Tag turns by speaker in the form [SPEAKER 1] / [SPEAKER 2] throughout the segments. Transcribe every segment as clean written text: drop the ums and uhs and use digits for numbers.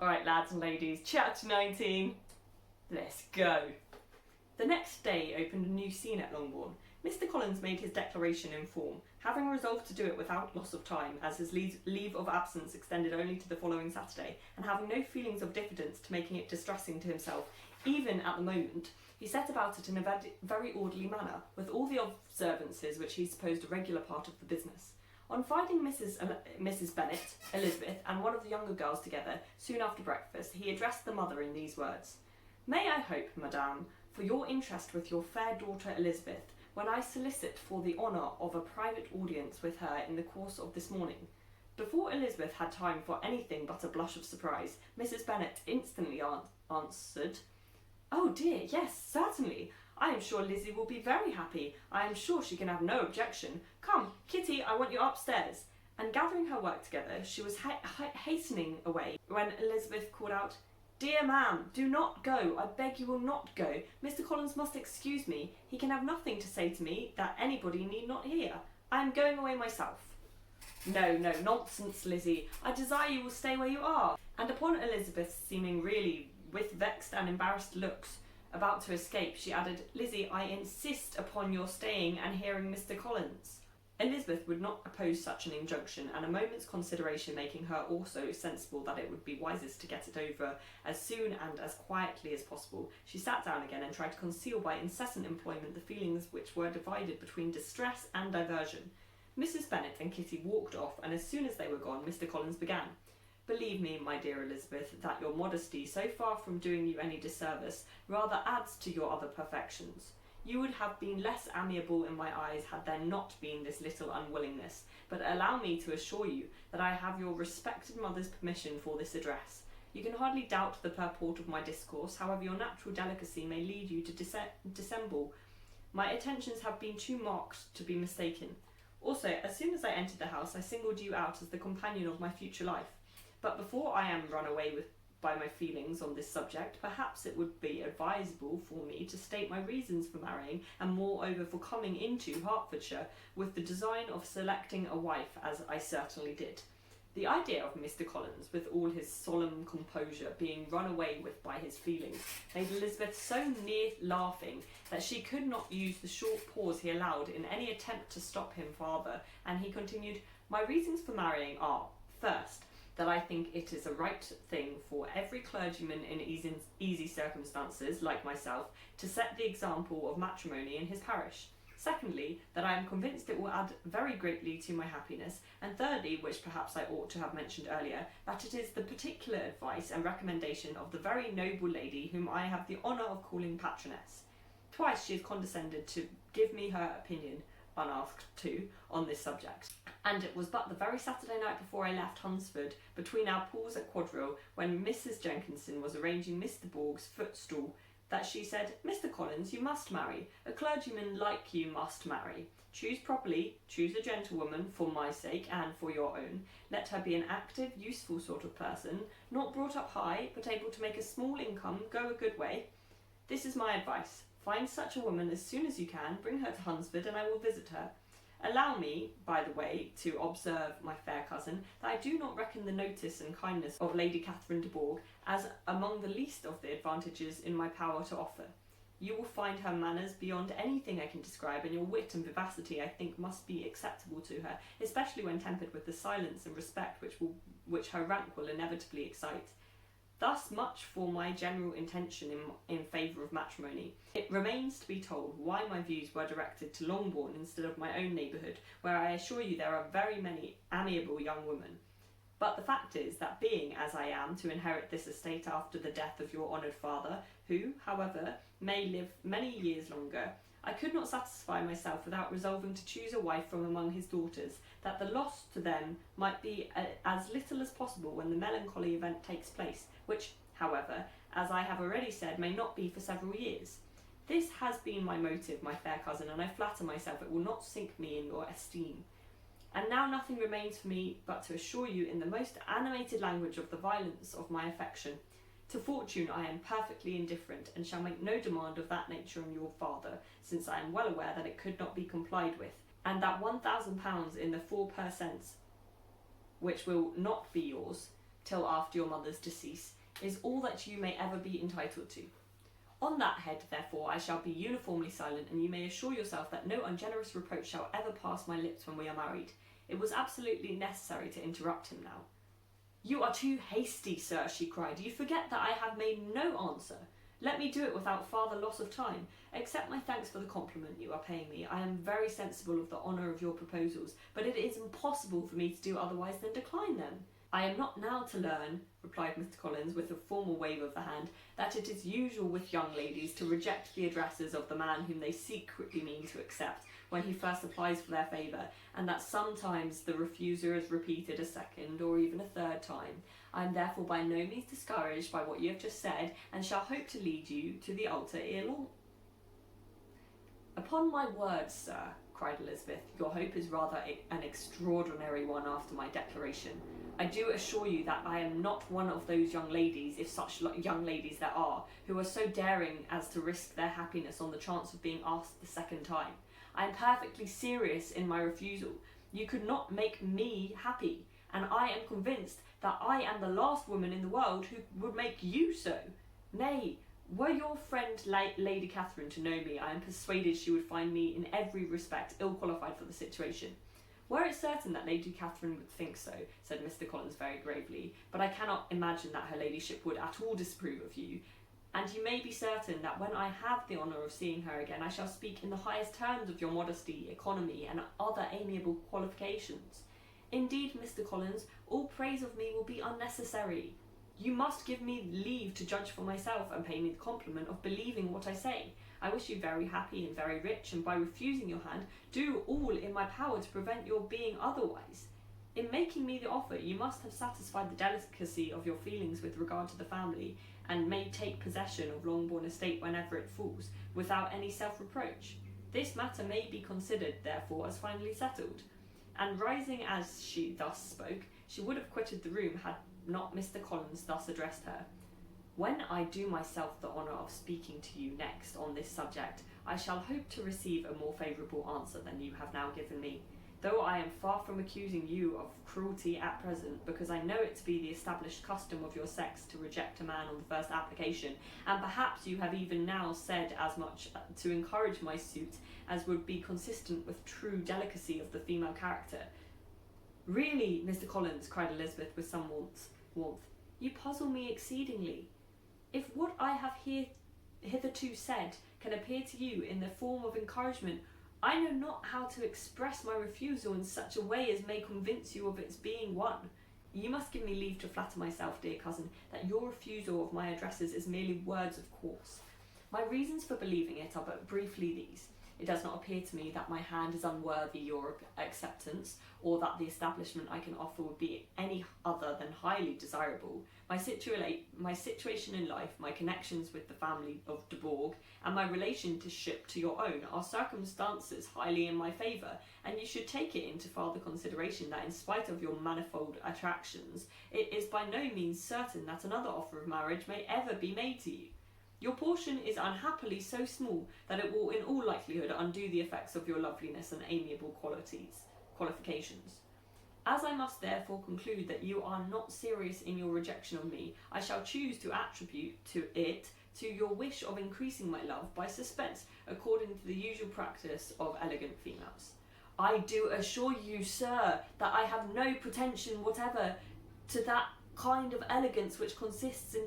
[SPEAKER 1] Alright lads and ladies, chapter 19, let's go. The next day opened a new scene at Longbourn. Mr. Collins made his declaration in form, having resolved to do it without loss of time, as his leave of absence extended only to the following Saturday, and having no feelings of diffidence to making it distressing to himself, even at the moment, he set about it in a very orderly manner, with all the observances which he supposed a regular part of the business. On finding Mrs. Bennet, Elizabeth, and one of the younger girls together, soon after breakfast, he addressed the mother in these words: "May I hope, madame, for your interest with your fair daughter Elizabeth, when I solicit for the honour of a private audience with her in the course of this morning." Before Elizabeth had time for anything but a blush of surprise, Mrs. Bennet instantly answered, "Oh dear, yes, certainly. I am sure Lizzie will be very happy. I am sure she can have no objection. Come, Kitty, I want you upstairs." And gathering her work together, she was hastening away when Elizabeth called out, "Dear ma'am, do not go. I beg you will not go. Mr. Collins must excuse me. He can have nothing to say to me that anybody need not hear. I am going away myself." "No, nonsense, Lizzie. I desire you will stay where you are." And upon Elizabeth seeming really, with vexed and embarrassed looks, about to escape, she added, "Lizzie, I insist upon your staying and hearing Mr. Collins." Elizabeth would not oppose such an injunction, and a moment's consideration making her also sensible that it would be wisest to get it over as soon and as quietly as possible, she sat down again and tried to conceal by incessant employment the feelings which were divided between distress and diversion. Mrs. Bennet and Kitty walked off, and as soon as they were gone, Mr. Collins began. "Believe me, my dear Elizabeth, that your modesty, so far from doing you any disservice, rather adds to your other perfections. You would have been less amiable in my eyes had there not been this little unwillingness, but allow me to assure you that I have your respected mother's permission for this address. You can hardly doubt the purport of my discourse, however your natural delicacy may lead you to dissemble. My attentions have been too marked to be mistaken. Also, as soon as I entered the house, I singled you out as the companion of my future life. But before I am run away by my feelings on this subject, perhaps it would be advisable for me to state my reasons for marrying, and moreover for coming into Hertfordshire with the design of selecting a wife, as I certainly did." The idea of Mr. Collins, with all his solemn composure, being run away with by his feelings, made Elizabeth so near laughing that she could not use the short pause he allowed in any attempt to stop him farther, and he continued, "My reasons for marrying are, first, that I think it is a right thing for every clergyman in easy circumstances, like myself, to set the example of matrimony in his parish. Secondly, that I am convinced it will add very greatly to my happiness. And thirdly, which perhaps I ought to have mentioned earlier, that it is the particular advice and recommendation of the very noble lady whom I have the honour of calling patroness. Twice she has condescended to give me her opinion, unasked too, on this subject. And it was but the very Saturday night before I left Hunsford, between our pools at quadrille, when Mrs. Jenkinson was arranging Mr. Borg's footstool, that she said, 'Mr. Collins, you must marry. A clergyman like you must marry. Choose properly, choose a gentlewoman for my sake and for your own. Let her be an active, useful sort of person, not brought up high, but able to make a small income go a good way. This is my advice. Find such a woman as soon as you can, bring her to Hunsford, and I will visit her. Allow me, by the way, to observe, my fair cousin, that I do not reckon the notice and kindness of Lady Catherine de Bourgh as among the least of the advantages in my power to offer. You will find her manners beyond anything I can describe, and your wit and vivacity, I think, must be acceptable to her, especially when tempered with the silence and respect which her rank will inevitably excite. Thus much for my general intention in favour of matrimony. It remains to be told why my views were directed to Longbourn instead of my own neighbourhood, where I assure you there are very many amiable young women. But the fact is that being, as I am, to inherit this estate after the death of your honoured father, who, however, may live many years longer, I could not satisfy myself without resolving to choose a wife from among his daughters, that the loss to them might be as little as possible when the melancholy event takes place, which, however, as I have already said, may not be for several years. This has been my motive, my fair cousin, and I flatter myself it will not sink me in your esteem. And now nothing remains for me but to assure you in the most animated language of the violence of my affection. To fortune I am perfectly indifferent, and shall make no demand of that nature on your father, since I am well aware that it could not be complied with, and that £1,000 in the 4 per cents, which will not be yours, till after your mother's decease, is all that you may ever be entitled to. On that head, therefore, I shall be uniformly silent, and you may assure yourself that no ungenerous reproach shall ever pass my lips when we are married. It was absolutely necessary to interrupt him now. You are too hasty, sir, she cried. You forget that I have made no answer. Let me do it without farther loss of time. Accept my thanks for the compliment you are paying me. I am very sensible of the honour of your proposals, but it is impossible for me to do otherwise than decline them. I am not now to learn, replied Mr. Collins with a formal wave of the hand, that it is usual with young ladies to reject the addresses of the man whom they secretly mean to accept when he first applies for their favour, and that sometimes the refuser is repeated a second or even a third time. I am therefore by no means discouraged by what you have just said, and shall hope to lead you to the altar ere long. Upon my word, sir, cried Elizabeth, your hope is rather an extraordinary one after my declaration. I do assure you that I am not one of those young ladies, if such young ladies there are, who are so daring as to risk their happiness on the chance of being asked the second time. I am perfectly serious in my refusal. You could not make me happy, and I am convinced that I am the last woman in the world who would make you so. Nay, were your friend Lady Catherine to know me, I am persuaded she would find me in every respect ill qualified for the situation. Were it certain that Lady Catherine would think so, said Mr. Collins very gravely, but I cannot imagine that her ladyship would at all disapprove of you, and you may be certain that when I have the honour of seeing her again, I shall speak in the highest terms of your modesty, economy, and other amiable qualifications. Indeed, Mr. Collins, all praise of me will be unnecessary. You must give me leave to judge for myself, and pay me the compliment of believing what I say. I wish you very happy and very rich, and by refusing your hand, do all in my power to prevent your being otherwise. In making me the offer, you must have satisfied the delicacy of your feelings with regard to the family, and may take possession of Longbourn estate whenever it falls, without any self-reproach. This matter may be considered, therefore, as finally settled. And rising as she thus spoke, she would have quitted the room had not Mr. Collins thus addressed her. When I do myself the honour of speaking to you next on this subject, I shall hope to receive a more favourable answer than you have now given me, though I am far from accusing you of cruelty at present, because I know it to be the established custom of your sex to reject a man on the first application, and perhaps you have even now said as much to encourage my suit as would be consistent with true delicacy of the female character. Really, Mr. Collins, cried Elizabeth with some warmth, you puzzle me exceedingly. If what I have hitherto said can appear to you in the form of encouragement, I know not how to express my refusal in such a way as may convince you of its being one. You must give me leave to flatter myself, dear cousin, that your refusal of my addresses is merely words of course. My reasons for believing it are but briefly these. It does not appear to me that my hand is unworthy your acceptance, or that the establishment I can offer would be any other than highly desirable. My situation in life, my connections with the family of de Bourgh, and my relationship to your own are circumstances highly in my favour, and you should take it into farther consideration that in spite of your manifold attractions, it is by no means certain that another offer of marriage may ever be made to you. Your portion is unhappily so small that it will in all likelihood undo the effects of your loveliness and amiable qualifications. As I must therefore conclude that you are not serious in your rejection of me, I shall choose to attribute to your wish of increasing my love by suspense, according to the usual practice of elegant females. I do assure you, sir, that I have no pretension whatever to that kind of elegance which consists in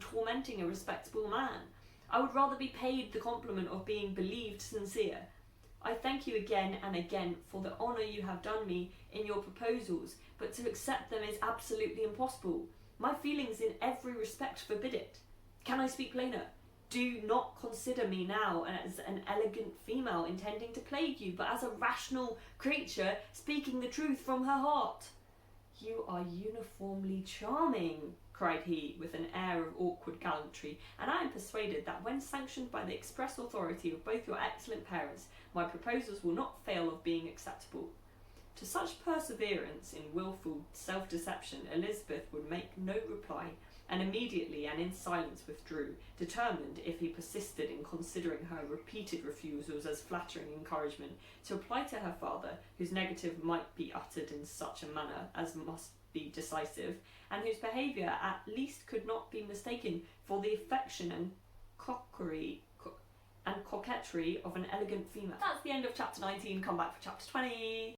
[SPEAKER 1] tormenting a respectable man. I would rather be paid the compliment of being believed sincere. I thank you again and again for the honour you have done me in your proposals, but to accept them is absolutely impossible. My feelings in every respect forbid it. Can I speak plainer? Do not consider me now as an elegant female intending to plague you, but as a rational creature speaking the truth from her heart. You are uniformly charming, cried he, with an air of awkward gallantry, and I am persuaded that when sanctioned by the express authority of both your excellent parents, my proposals will not fail of being acceptable. To such perseverance in wilful self-deception Elizabeth would make no reply, and immediately and in silence withdrew, determined, if he persisted in considering her repeated refusals as flattering encouragement, to apply to her father, whose negative might be uttered in such a manner as must be decisive, and whose behaviour at least could not be mistaken for the affection and coquetry of an elegant female. That's the end of chapter 19. Come back for chapter 20.